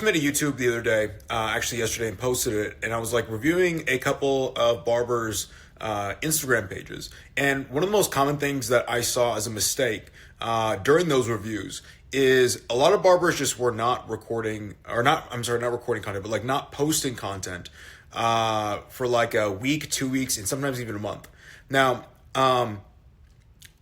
just made a YouTube the other day, actually yesterday, and posted it. And I was like reviewing a couple of barbers' Instagram pages. And one of the most common things that I saw as a mistake during those reviews is a lot of barbers just were not recording, or not, I'm sorry, not recording content, but like not posting content for like a week, 2 weeks, and sometimes even a month. Now,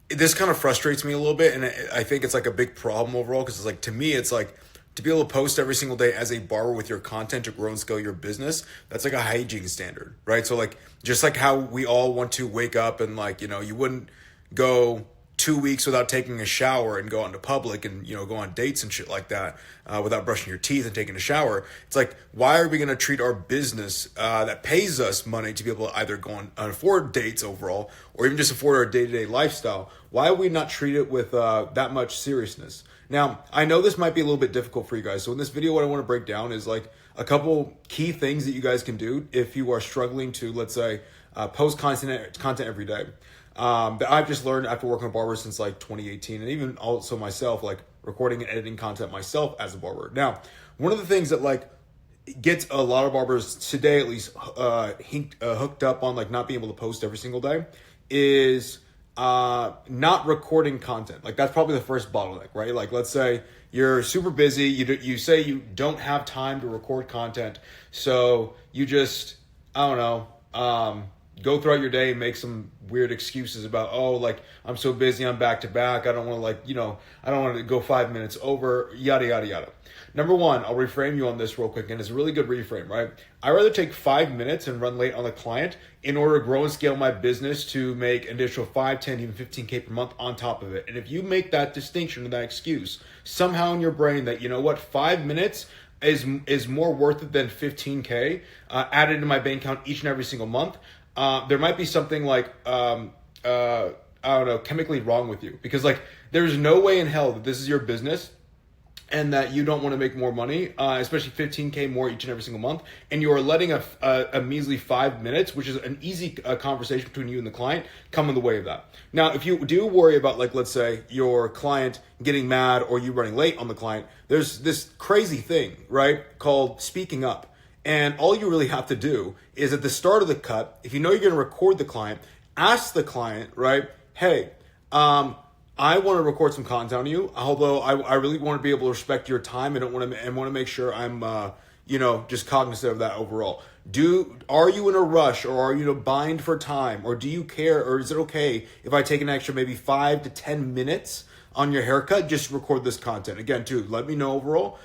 this kind of frustrates me a little bit, and I think it's like a big problem overall, because it's like, to me, it's like, to be able to post every single day as a barber with your content to grow and scale your business, that's like a hygiene standard, right? So like, just like how we all want to wake up and like, you know, you wouldn't go 2 weeks without taking a shower and go out into public and, you know, go on dates and shit like that without brushing your teeth and taking a shower. It's like, why are we going to treat our business that pays us money to be able to either go on afford dates overall, or even just afford our day-to-day lifestyle? Why are we not treat it with that much seriousness? Now, I know this might be a little bit difficult for you guys. So in this video, what I want to break down is like a couple key things that you guys can do if you are struggling to, let's say, post content every day. That I've just learned after working with barbers since like 2018, and even also myself, like recording and editing content myself as a barber. Now, one of the things that like gets a lot of barbers today, at least, hooked up on like not being able to post every single day is not recording content. Like that's probably the first bottleneck, right? Like let's say you're super busy, you say you don't have time to record content, so you just, I don't know, go throughout your day and make some weird excuses about, oh, like I'm so busy, I'm back to back, I don't want to, like, you know, I don't want to go 5 minutes over, yada yada yada. Number one, I'll reframe you on this real quick, and it's a really good reframe, right? I'd rather take 5 minutes and run late on the client in order to grow and scale my business to make an additional 5, 10, even 15K per month on top of it. And if you make that distinction or that excuse somehow in your brain that, you know what, 5 minutes is more worth it than 15K added to my bank account each and every single month, there might be something like, I don't know, chemically wrong with you. Because like, there's no way in hell that this is your business and that you don't want to make more money, especially 15K more each and every single month, and you are letting a measly 5 minutes, which is an easy conversation between you and the client, come in the way of that. Now, if you do worry about, like, let's say your client getting mad or you running late on the client, there's this crazy thing, right, called speaking up. And all you really have to do is at the start of the cut, if you know you're going to record the client, ask the client, right, hey, I want to record some content on you, although I really want to be able to respect your time. I don't want to, and want to make sure I'm, just cognizant of that overall. Are you in a rush, or are you in a bind for time, or do you care, or is it okay if I take an extra maybe 5 to 10 minutes on your haircut, just record this content? Again, too, let me know overall.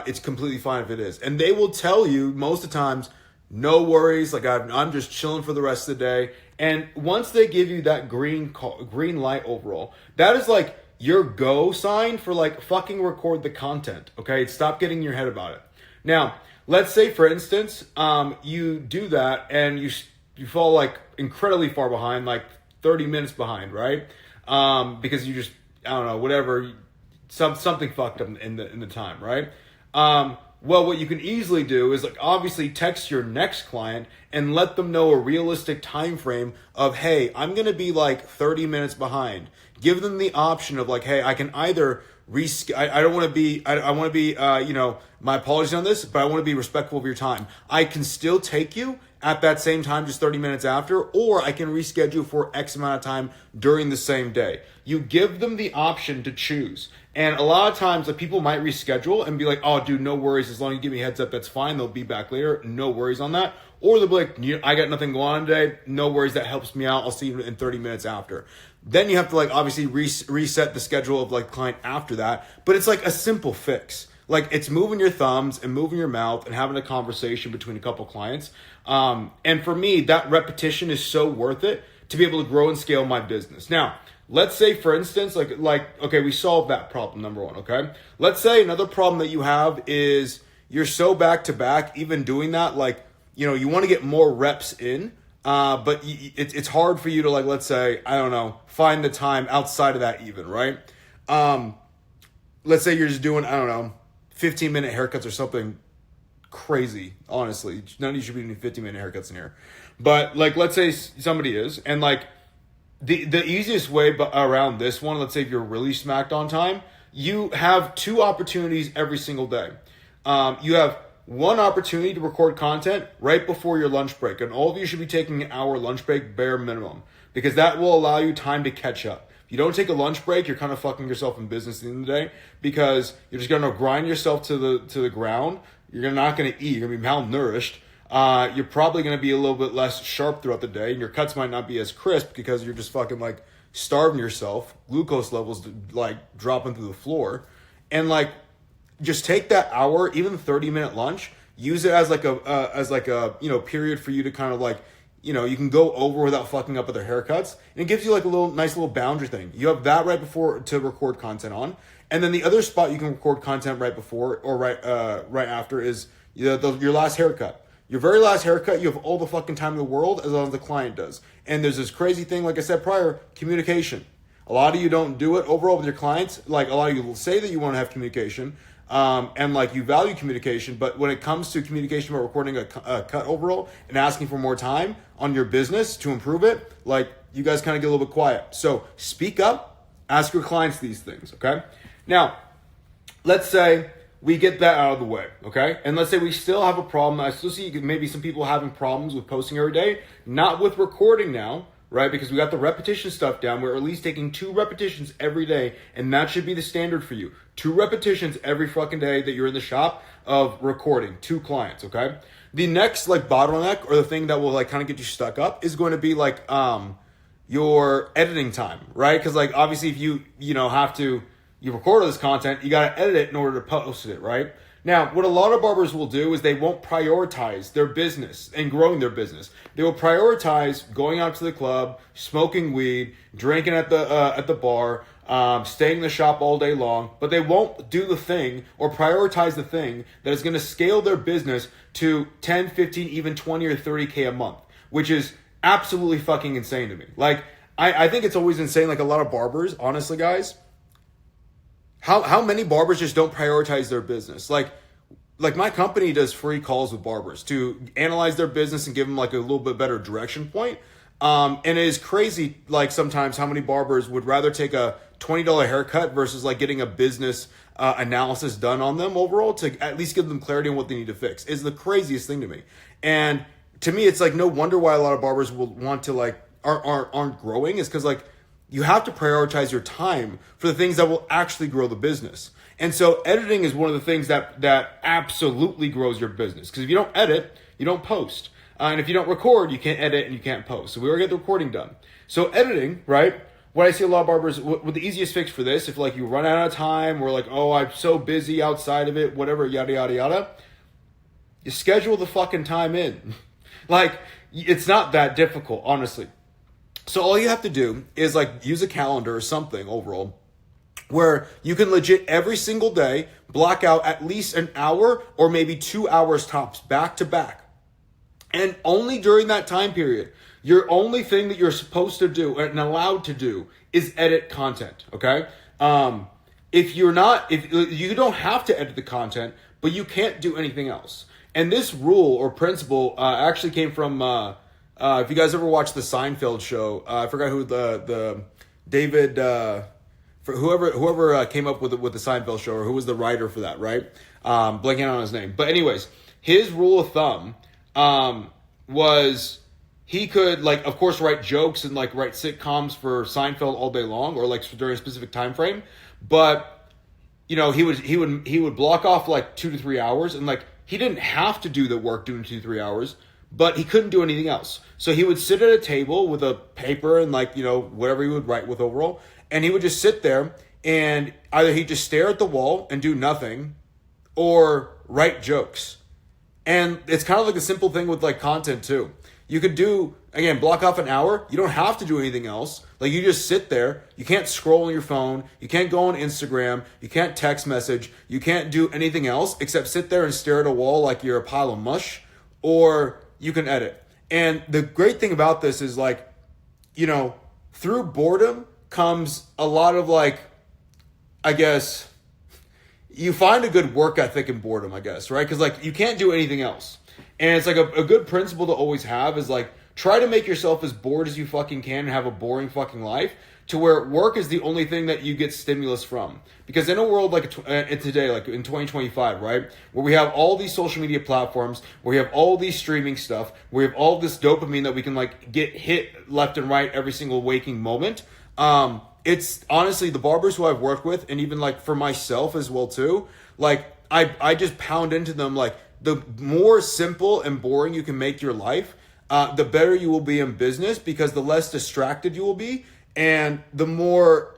It's completely fine if it is. And they will tell you most of the times, no worries, like I'm just chilling for the rest of the day. And once they give you that green light overall, that is like your go sign for like fucking record the content, okay? Stop getting in your head about it. Now, let's say for instance, you do that and you fall like incredibly far behind, like 30 minutes behind, right? Because you just, I don't know, whatever, something fucked up in the time, right? Well, what you can easily do is like obviously text your next client and let them know a realistic time frame of, hey, I'm going to be like 30 minutes behind. Give them the option of like, hey, I can either I don't want to be, I want to be, my apologies on this, but I want to be respectful of your time. I can still take you at that same time, just 30 minutes after, or I can reschedule for X amount of time during the same day. You give them the option to choose. And a lot of times, like, people might reschedule and be like, oh, dude, no worries. As long as you give me a heads up, that's fine. They'll be back later. No worries on that. Or they'll be like, I got nothing going on today. No worries. That helps me out. I'll see you in 30 minutes after. Then you have to, like, obviously reset the schedule of, like, client after that. But it's, like, a simple fix. Like, it's moving your thumbs and moving your mouth and having a conversation between a couple clients. And for me, that repetition is so worth it to be able to grow and scale my business. Now, let's say, for instance, okay, we solved that problem, number one, okay? Let's say another problem that you have is you're so back to back, even doing that, like, you want to get more reps in, but it's hard for you to, like, let's say, I don't know, find the time outside of that even, right? Let's say you're just doing, I don't know, 15-minute haircuts or something crazy, honestly. None of you should be doing 15-minute haircuts in here. But, like, let's say somebody is, and, like, the easiest way around this one, let's say if you're really smacked on time, you have 2 opportunities every single day. You have one opportunity to record content right before your lunch break. And all of you should be taking an hour lunch break bare minimum, because that will allow you time to catch up. If you don't take a lunch break, you're kind of fucking yourself in business at the end of the day, because you're just going to grind yourself to the ground. You're not going to eat. You're going to be malnourished. You're probably going to be a little bit less sharp throughout the day, and your cuts might not be as crisp because you're just fucking like starving yourself. Glucose levels like dropping through the floor. And like, just take that hour, even 30-minute lunch, use it as like a period for you to kind of like, you can go over without fucking up with their haircuts, and it gives you like a nice little boundary thing. You have that right before to record content on, and then the other spot you can record content right before or right after is your last haircut. Your very last haircut, you have all the fucking time in the world as long as the client does. And there's this crazy thing, like I said prior, communication. A lot of you don't do it overall with your clients. Like, a lot of you will say that you want to have communication, and like you value communication, but when it comes to communication about recording a cut overall and asking for more time on your business to improve it, like, you guys kind of get a little bit quiet. So speak up, ask your clients these things, okay? Now, let's say we get that out of the way, okay? And let's say we still have a problem. I still see maybe some people having problems with posting every day, not with recording now, right? Because we got the repetition stuff down. We're at least taking 2 repetitions every day, and that should be the standard for you. 2 repetitions every fucking day that you're in the shop of recording 2 clients, okay? The next like bottleneck, or the thing that will like kind of get you stuck up, is going to be like your editing time, right? Because like obviously if you record all this content, you got to edit it in order to post it, right? Now, what a lot of barbers will do is they won't prioritize their business and growing their business. They will prioritize going out to the club, smoking weed, drinking at the bar, staying in the shop all day long, but they won't do the thing or prioritize the thing that is going to scale their business to 10, 15, even 20 or 30K a month, which is absolutely fucking insane to me. Like, I think it's always insane. Like, a lot of barbers, honestly, guys, how many barbers just don't prioritize their business? Like my company does free calls with barbers to analyze their business and give them like a little bit better direction point. And it is crazy, like, sometimes how many barbers would rather take a $20 haircut versus like getting a business analysis done on them overall to at least give them clarity on what they need to fix. Is the craziest thing to me. And to me, it's like no wonder why a lot of barbers will want to like aren't growing, is because like you have to prioritize your time for the things that will actually grow the business. And so editing is one of the things that absolutely grows your business. Because if you don't edit, you don't post. And if you don't record, you can't edit and you can't post. So we already get the recording done. So editing, right? What I see a lot of barbers, what the easiest fix for this, if like you run out of time or like, oh, I'm so busy outside of it, whatever, yada, yada, yada, you schedule the fucking time in. Like, it's not that difficult, honestly. So all you have to do is like use a calendar or something overall where you can legit every single day block out at least an hour or maybe 2 hours tops back to back. And only during that time period, your only thing that you're supposed to do and allowed to do is edit content, okay? If you don't have to edit the content, but you can't do anything else. And this rule or principle actually came from if you guys ever watched the Seinfeld show, I forgot who the David, for whoever came up with the Seinfeld show, or who was the writer for that, right? Blanking on his name. But anyways, his rule of thumb was he could, like, of course, write jokes and like write sitcoms for Seinfeld all day long, or like during a specific time frame. But he would block off like 2 to 3 hours, and like he didn't have to do the work during 2 to 3 hours. But he couldn't do anything else. So he would sit at a table with a paper and like, whatever he would write with overall. And he would just sit there, and either he'd just stare at the wall and do nothing, or write jokes. And it's kind of like a simple thing with like content too. You could do, again, block off an hour. You don't have to do anything else. Like, you just sit there. You can't scroll on your phone. You can't go on Instagram. You can't text message. You can't do anything else except sit there and stare at a wall like you're a pile of mush. Or you can edit. And the great thing about this is like, through boredom comes a lot of like, I guess, you find a good work ethic in boredom, I guess, right? Because like you can't do anything else. And it's like a good principle to always have is like, try to make yourself as bored as you fucking can and have a boring fucking life, to where work is the only thing that you get stimulus from. Because in a world like today, like in 2025, right, where we have all these social media platforms, where we have all these streaming stuff, where we have all this dopamine that we can like get hit left and right every single waking moment, it's honestly the barbers who I've worked with, and even like for myself as well too, like I just pound into them, like the more simple and boring you can make your life, the better you will be in business, because the less distracted you will be. And the more,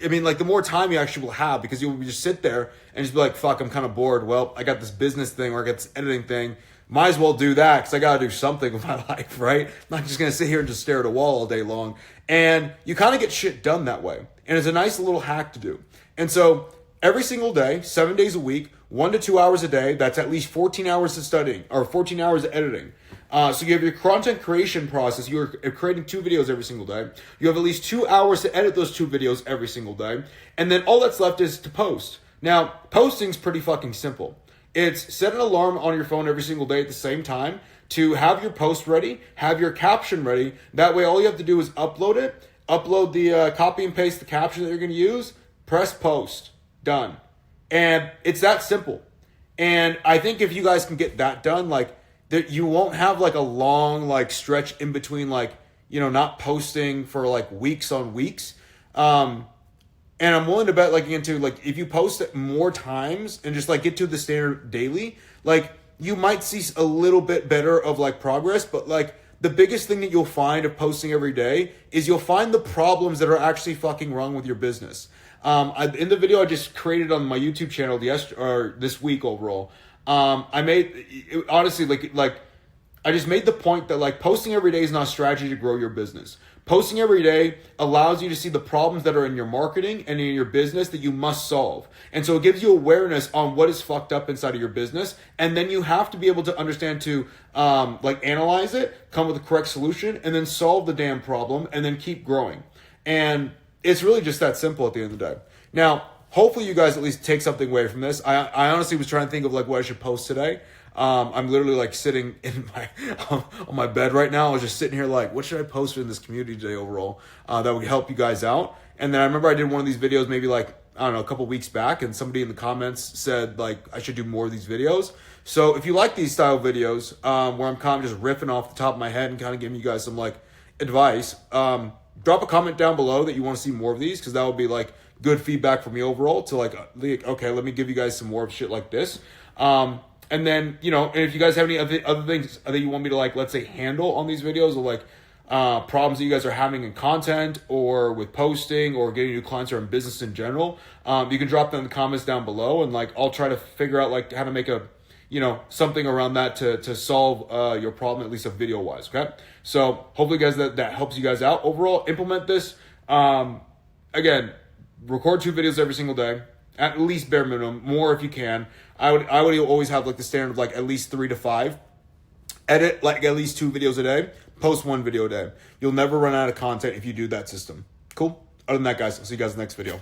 the more time you actually will have, because you'll just sit there and just be like, fuck, I'm kind of bored. Well, I got this business thing, or I got this editing thing. Might as well do that, because I got to do something with my life, right? I'm not just going to sit here and just stare at a wall all day long. And you kind of get shit done that way. And it's a nice little hack to do. And so every single day, 7 days a week, 1 to 2 hours a day, that's at least 14 hours of studying, or 14 hours of editing. So you have your content creation process. You're creating 2 videos every single day. You have at least 2 hours to edit those 2 videos every single day. And then all that's left is to post. Now, posting's pretty fucking simple. It's set an alarm on your phone every single day at the same time to have your post ready, have your caption ready. That way all you have to do is upload it, upload the copy and paste the caption that you're going to use, press post, done. And it's that simple. And I think if you guys can get that done, like, that you won't have like a long like stretch in between, like, not posting for like weeks on weeks. And I'm willing to bet, like, into like, if you post it more times and just like get to the standard daily, like, you might see a little bit better of like progress. But like the biggest thing that you'll find of posting every day is you'll find the problems that are actually fucking wrong with your business. In the video I just created on my YouTube channel this week overall, I made, honestly, like I just made the point that like posting every day is not a strategy to grow your business. Posting every day allows you to see the problems that are in your marketing and in your business that you must solve. And so it gives you awareness on what is fucked up inside of your business. And then you have to be able to understand to analyze it, come with the correct solution, and then solve the damn problem, and then keep growing. And it's really just that simple at the end of the day. Now, hopefully you guys at least take something away from this. I honestly was trying to think of like what I should post today. I'm literally like sitting in on my bed right now. I was just sitting here like, what should I post in this community today overall that would help you guys out? And then I remember I did one of these videos maybe like, I don't know, a couple weeks back, and somebody in the comments said like I should do more of these videos. So if you like these style videos where I'm kind of just riffing off the top of my head and kind of giving you guys some like advice, drop a comment down below that you want to see more of these, because that would be like good feedback for me overall to like, okay, let me give you guys some more of shit like this. And then, and if you guys have any other things that you want me to like, let's say, handle on these videos, or like problems that you guys are having in content or with posting or getting new clients or in business in general, you can drop them in the comments down below, and like I'll try to figure out like how to make a something around that to solve your problem, at least a video wise. Okay, so hopefully guys that helps you guys out overall. Implement this. Again, record 2 videos every single day, at least bare minimum, more if you can. I would always have like the standard of like at least 3 to 5. Edit like at least 2 videos a day. Post 1 video a day. You'll never run out of content if you do that system. Cool? Other than that, guys, I'll see you guys in the next video.